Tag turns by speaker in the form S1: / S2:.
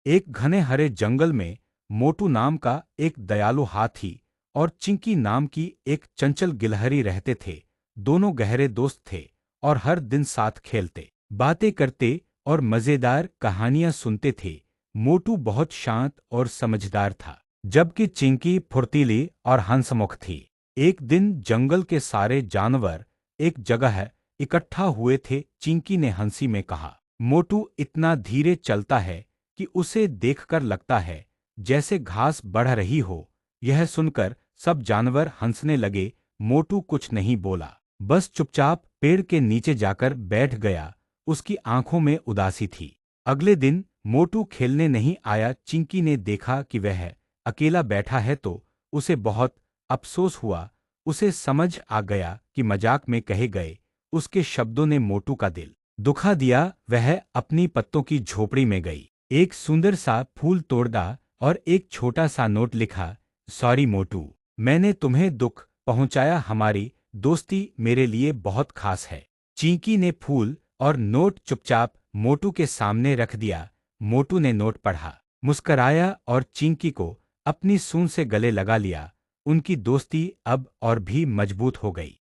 S1: एक घने हरे जंगल में मोटू नाम का एक दयालु हाथी और चिंकी नाम की एक चंचल गिलहरी रहते थे। दोनों गहरे दोस्त थे और हर दिन साथ खेलते, बातें करते और मजेदार कहानियां सुनते थे। मोटू बहुत शांत और समझदार था, जबकि चिंकी फुर्तीली और हंसमुख थी। एक दिन जंगल के सारे जानवर एक जगह इकट्ठा हुए थे। चिंकी ने हंसी में कहा, मोटू इतना धीरे चलता है कि उसे देखकर लगता है जैसे घास बढ़ रही हो। यह सुनकर सब जानवर हंसने लगे। मोटू कुछ नहीं बोला, बस चुपचाप पेड़ के नीचे जाकर बैठ गया। उसकी आंखों में उदासी थी। अगले दिन मोटू खेलने नहीं आया। चिंकी ने देखा कि वह अकेला बैठा है तो उसे बहुत अफसोस हुआ। उसे समझ आ गया कि मजाक में कहे गए उसके शब्दों ने मोटू का दिल दुखा दिया। वह अपनी पत्तों की झोपड़ी में गई, एक सुंदर सा फूल तोड़ा और एक छोटा सा नोट लिखा, सॉरी मोटू, मैंने तुम्हें दुख पहुंचाया। हमारी दोस्ती मेरे लिए बहुत खास है। चींकी ने फूल और नोट चुपचाप मोटू के सामने रख दिया। मोटू ने नोट पढ़ा, मुस्कराया और चिंकी को अपनी सूंड से गले लगा लिया। उनकी दोस्ती अब और भी मजबूत हो गई।